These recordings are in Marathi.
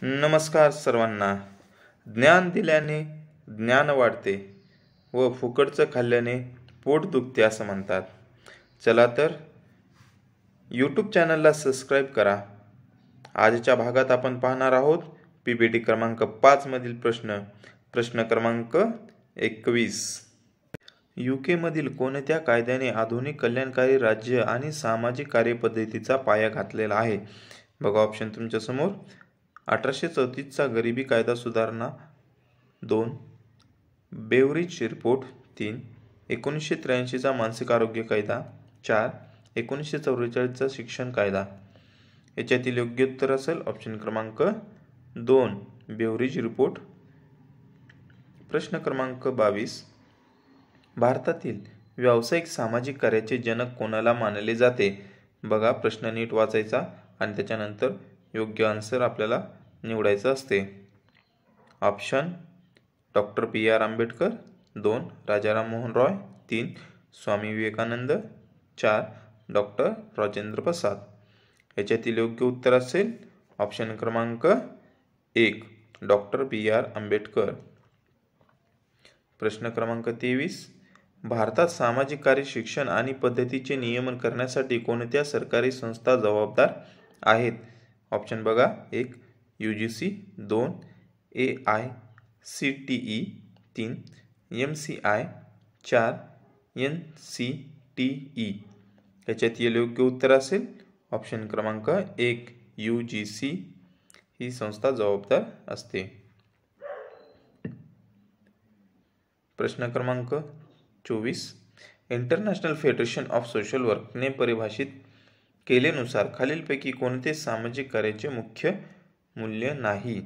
नमस्कार सर्वांना. ज्ञान दिल्याने ज्ञान वाढते व फुकटचं खाल्ल्याने पोट दुखते असं म्हणतात. चला तर यूट्यूब चॅनलला सबस्क्राईब करा. आजच्या भागात आपण पाहणार आहोत PPT क्रमांक 5 मधील प्रश्न क्रमांक 21. UK मधील कोणत्या कायद्याने आधुनिक कल्याणकारी राज्य आणि सामाजिक कार्यपद्धतीचा पाया घातलेला आहे? बघा ऑप्शन तुमच्या समोर. 1834चा गरिबी कायदा सुधारणा 2, बेवरिज रिपोर्ट 3, 1983चा मानसिक आरोग्य कायदा 4, 1944चा शिक्षण कायदा. याच्यातील योग्य उत्तर असेल ऑप्शन क्रमांक 2, बेवरिज रिपोर्ट. प्रश्न क्रमांक 22. भारतातील व्यावसायिक सामाजिक कार्याचे जनक कोणाला मानले जाते? बघा प्रश्न नीट वाचायचा आणि त्याच्यानंतर योग्य आन्सर आपल्याला निवडायचं असते. Option doctor PR Ambedkar, 2 Rajaram Mohan Roy, 3 Swami Vivekananda, 4 doctor Rajendra Prasad. याच्यातील योग्य उत्तर असेल ऑप्शन क्रमांक 1, डॉक्टर PR आंबेडकर. प्रश्न क्रमांक 23. भारतात सामाजिक कार्य शिक्षण आणि पद्धतीचे नियमन करण्यासाठी कोणत्या सरकारी संस्था जबाबदार आहेत? ऑप्शन बघा. 1 UGC, 2 AICTE, 3 MCI, 4 NCTE. याच्यातील योग्य उत्तर असेल ऑप्शन क्रमांक 1 UGC ही संस्था जबाबदार असते. प्रश्न क्रमांक 24. इंटरनॅशनल फेडरेशन ऑफ सोशल वर्कने परिभाषित केलेनुसार खालीलपैकी कोणते सामाजिक कार्याचे मुख्य मूल्य नाही?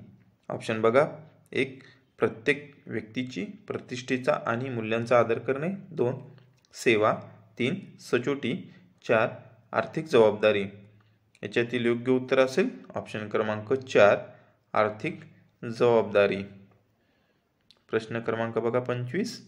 ऑप्शन बघा. 1 प्रत्येक व्यक्तीची प्रतिष्ठेचा आणि मूल्यांचा आदर करणे, 2 सेवा, 3 सचोटी, 4 आर्थिक जबाबदारी. याच्यातील योग्य उत्तर असेल ऑप्शन क्रमांक 4 आर्थिक जबाबदारी. प्रश्न क्रमांक बघा 25.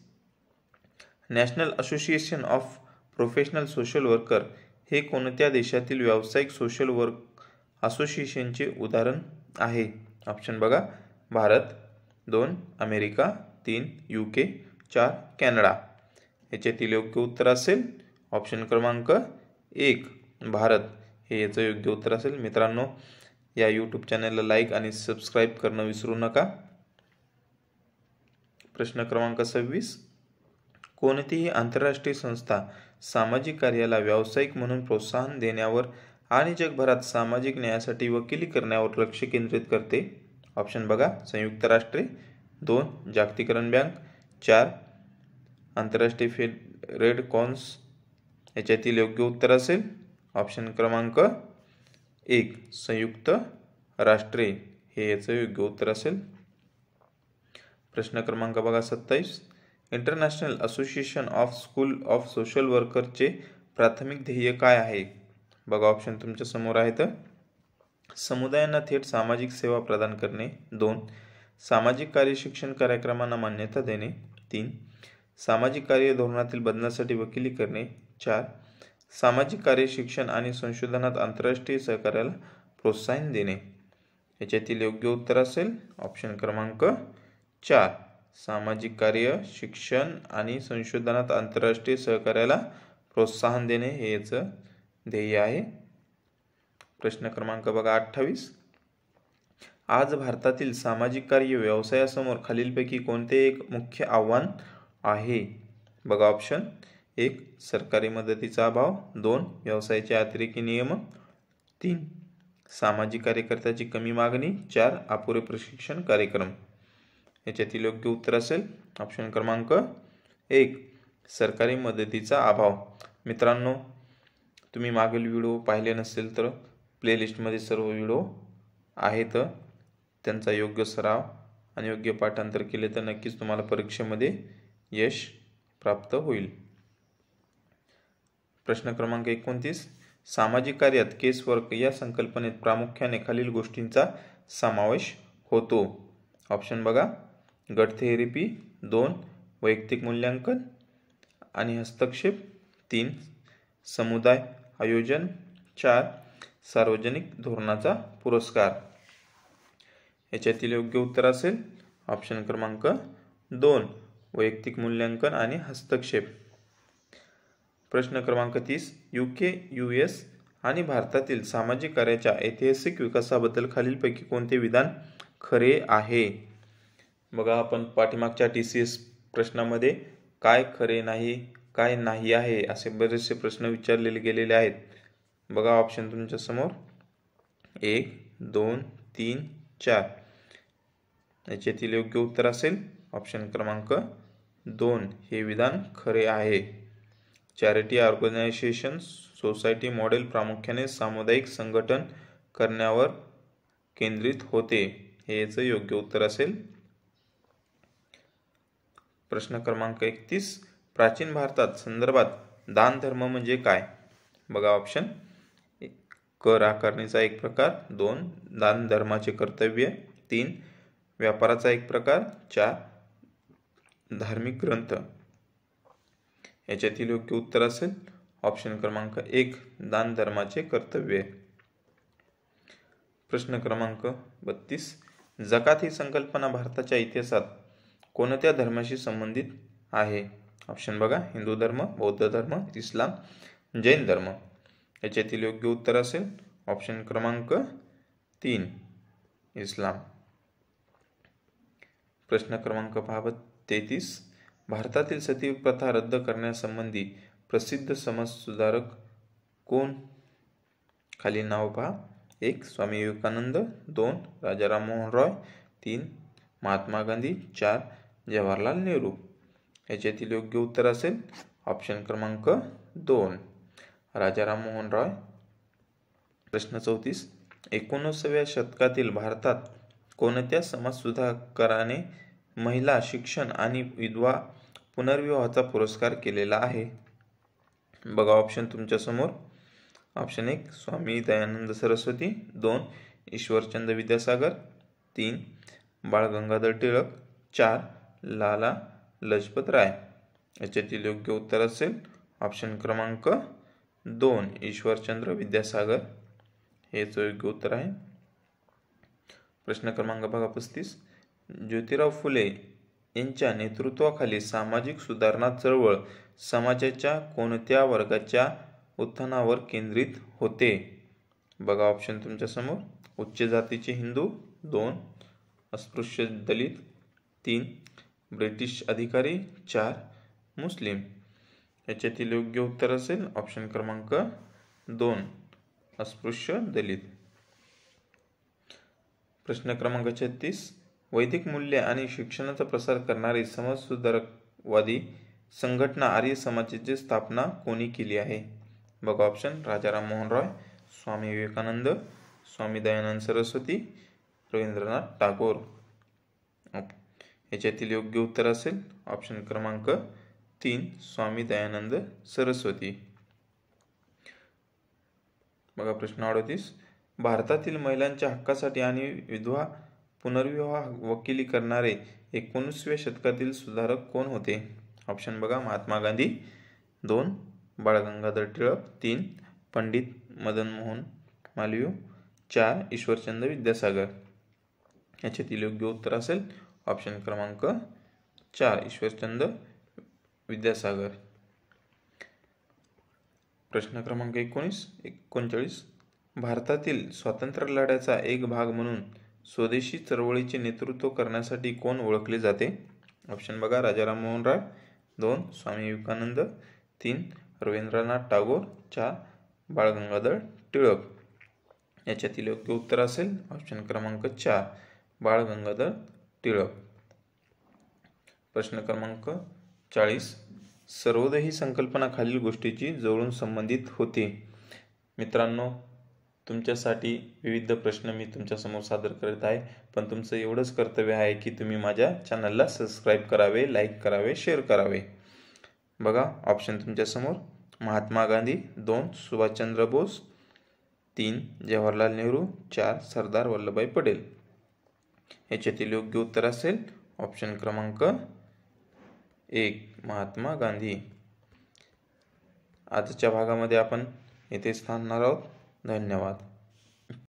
National association of professional social worker हे कोणत्या देशातील व्यावसायिक सोशल वर्क असोसिएशनचे उदाहरण आहे? ऑप्शन बघा. Bharat, 2 America, 3 UK, 4 Canada. याच्यातील योग्य उत्तर असेल ऑप्शन क्रमांक 1 भारत हे याचं योग्य उत्तर असेल. मित्रांनो, या यूट्यूब चॅनलला लाईक आणि सबस्क्राईब करणं विसरू नका. प्रश्न क्रमांक 26. कोणतीही आंतरराष्ट्रीय संस्था सामाजिक कार्याला व्यावसायिक म्हणून प्रोत्साहन देण्यावर आणि जगभरात सामाजिक न्यायासाठी वकिली करण्यावर लक्ष केंद्रित करते? ऑप्शन बघा. संयुक्त राष्ट्रे, 2 जागतिकरण बँक, 4 आंतरराष्ट्रीय रेड क्रॉस. याच्यातील योग्य उत्तर असेल ऑप्शन क्रमांक 1 संयुक्त राष्ट्रे हे याचं योग्य उत्तर असेल. प्रश्न क्रमांक बघा 27. International association of school of social वर्करचे प्राथमिक ध्येय काय आहे? बघा ऑप्शन तुमच्या समोर आहेत. समुदायांना थेट सामाजिक सेवा प्रदान करणे, 2 सामाजिक कार्य शिक्षण कार्यक्रमांना मान्यता देणे, 3 सामाजिक कार्य धोरणातील बदलासाठी वकिली करणे, 4 सामाजिक कार्य शिक्षण आणि संशोधनात आंतरराष्ट्रीय सहकार्याला प्रोत्साहन देणे. याच्यातील योग्य उत्तर असेल ऑप्शन क्रमांक 4 सामाजिक कार्य शिक्षण आणि संशोधनात आंतरराष्ट्रीय सहकार्याला प्रोत्साहन देणे हे याचं ध्येय आहे. प्रश्न क्रमांक बघा 28. आज भारतातील सामाजिक कार्य व्यवसायासमोर खालीलपैकी कोणते एक मुख्य आव्हान आहे? बघा ऑप्शन. 1 सरकारी मदतीचा अभाव, 2 व्यवसायाचे अतिरेकी नियम, 3 सामाजिक कार्यकर्त्याची कमी मागणी, 4 अपुरे प्रशिक्षण कार्यक्रम. याच्यातील योग्य उत्तर असेल ऑप्शन क्रमांक 1 सरकारी मदतीचा अभाव. मित्रांनो, तुम्ही मागील व्हिडिओ पाहिले नसेल तर प्लेलिस्टमध्ये सर्व व्हिडिओ आहेत. त्यांचा योग्य सराव आणि योग्य पाठांतर केले तर नक्कीच तुम्हाला परीक्षेमध्ये यश प्राप्त होईल. प्रश्न क्रमांक 29. सामाजिक कार्यात केस वर्क या संकल्पनेत प्रामुख्याने खालील गोष्टींचा समावेश होतो? ऑप्शन बघा. गट थेरपी, 2 वैयक्तिक मूल्यांकन आणि हस्तक्षेप, 3 समुदाय आयोजन, 4 सार्वजनिक धोरणाचा पुरस्कार. याच्यातील योग्य उत्तर असेल ऑप्शन क्रमांक 2 वैयक्तिक मूल्यांकन आणि हस्तक्षेप. प्रश्न क्रमांक 30 UK, US आणि भारतातील सामाजिक कार्याच्या ऐतिहासिक विकासाबद्दल खालीलपैकी कोणते विधान खरे आहे? बघा, आपण पाठीमागच्या TCS प्रश्नामध्ये काय खरे नाही, काय नाही आहे असे बरेचसे प्रश्न विचारलेले गेलेले आहेत. बघा ऑप्शन तुमच्या समोर 1, 2, 3, 4. याच्यातील योग्य उत्तर असेल ऑप्शन क्रमांक 2 हे विधान खरे आहे. चॅरिटी ऑर्गनायझेशन सोसायटी मॉडेल प्रामुख्याने सामुदायिक संघटन करण्यावर केंद्रित होते, हे याचं योग्य उत्तर असेल. प्रश्न क्रमांक 31 प्राचीन भारतात संदर्भात दान धर्म म्हणजे काय? बघा ऑप्शन कर आकारणीचा एक प्रकार, 2 दान धर्माचे कर्तव्य, 3 व्यापाराचा एक प्रकार, 4 धार्मिक ग्रंथ. याच्यातील योग्य उत्तर असेल ऑप्शन क्रमांक 1 दान धर्माचे कर्तव्य. प्रश्न क्रमांक 32 जकात ही संकल्पना भारताच्या इतिहासात कोणत्या धर्माशी संबंधित आहे? ऑप्शन बघा हिंदू धर्म, बौद्ध धर्म, इस्लाम, जैन धर्म. याच्यातील योग्य उत्तर असेल ऑप्शन क्रमांक 3 इस्लाम. प्रश्न क्रमांक 33 भारतातील सती प्रथा रद्द करण्यासंबंधी प्रसिद्ध समाजसुधारक कोण? खाली नाव पहा. 1 स्वामी विवेकानंद, 2 राजा राममोहन रॉय, 3 महात्मा गांधी, 4 जवाहरलाल नेहरू. याच्यातील योग्य उत्तर असेल ऑप्शन क्रमांक 2 राजा राममोहन रॉय. प्रश्न 34 19व्या शतकातील भारतात कोणत्या समाजसुधारकाने महिला शिक्षण आणि विधवा पुनर्विवाहाचा पुरस्कार केलेला आहे? बघा ऑप्शन तुमच्या समोर. ऑप्शन 1 स्वामी दयानंद सरस्वती, 2 ईश्वरचंद्र विद्यासागर, 3 बाळ गंगाधर टिळक, 4 लाला लजपत राय. याच्यातील योग्य उत्तर असेल ऑप्शन क्रमांक 2 ईश्वरचंद्र विद्यासागर हेच योग्य उत्तर आहे. प्रश्न क्रमांक बघा 35 ज्योतिराव फुले यांच्या नेतृत्वाखाली सामाजिक सुधारणा चळवळ समाजाच्या कोणत्या वर्गाच्या उत्थानावर केंद्रित होते? बघा ऑप्शन तुमच्या समोर. उच्च जातीचे हिंदू, 2 अस्पृश्य दलित, 3 ब्रिटिश अधिकारी, 4 मुस्लिम. याच्यातील योग्य उत्तर असेल ऑप्शन क्रमांक 2 अस्पृश्य दलित. प्रश्न क्रमांक 36 वैदिक मूल्य आणि शिक्षणाचा प्रसार करणारी समाजसुधारकवादी संघटना आर्य समाजाची स्थापना कोणी केली आहे? बघा ऑप्शन राजा राममोहन रॉय, स्वामी विवेकानंद, स्वामी दयानंद सरस्वती, रवींद्रनाथ टागोर. याच्यातील योग्य उत्तर असेल ऑप्शन क्रमांक 3 स्वामी दयानंद सरस्वती. बघा प्रश्न 38 भारतातील महिलांच्या हक्कासाठी आणि विधवा पुनर्विवाह वकिली करणारे 19व्या शतकातील सुधारक कोण होते? ऑप्शन बघा महात्मा गांधी, 2 बाळ गंगाधर टिळक, 3 पंडित मदन मोहन मालवीय, 4 ईश्वरचंद्र विद्यासागर. याच्यातील योग्य उत्तर असेल ऑप्शन क्रमांक 4 ईश्वरचंद्र विद्यासागर. प्रश्न क्रमांक 39 भारतातील स्वातंत्र्य लढ्याचा एक भाग म्हणून स्वदेशी चळवळीचे नेतृत्व करण्यासाठी कोण ओळखले जाते? ऑप्शन बघा राजा राममोहन रॉय, 2 स्वामी विवेकानंद, 3 रवींद्रनाथ टागोर, 4 बाळ गंगाधर टिळक. याच्यातील योग्य उत्तर असेल ऑप्शन क्रमांक 4 बाळ गंगाधर टिळक. प्रश्न क्रमांक 40 सर्वोदय ही संकल्पना खालील गोष्टीची जवळून संबंधित होते. मित्रांनो तुमच्यासाठी विविध प्रश्न मी तुमच्यासमोर सादर करत आहे, पण तुमचं एवढंच कर्तव्य आहे की तुम्ही माझ्या चॅनलला सबस्क्राईब करावे, लाईक करावे, शेअर करावे. बघा ऑप्शन तुमच्यासमोर महात्मा गांधी, 2 सुभाषचंद्र बोस, 3 जवाहरलाल नेहरू, 4 सरदार वल्लभभाई पटेल. याच्यातील योग्य उत्तर असेल ऑप्शन क्रमांक 1 महात्मा गांधी. आजच्या भागामध्ये आपण येथेच थांबणार आहोत. धन्यवाद.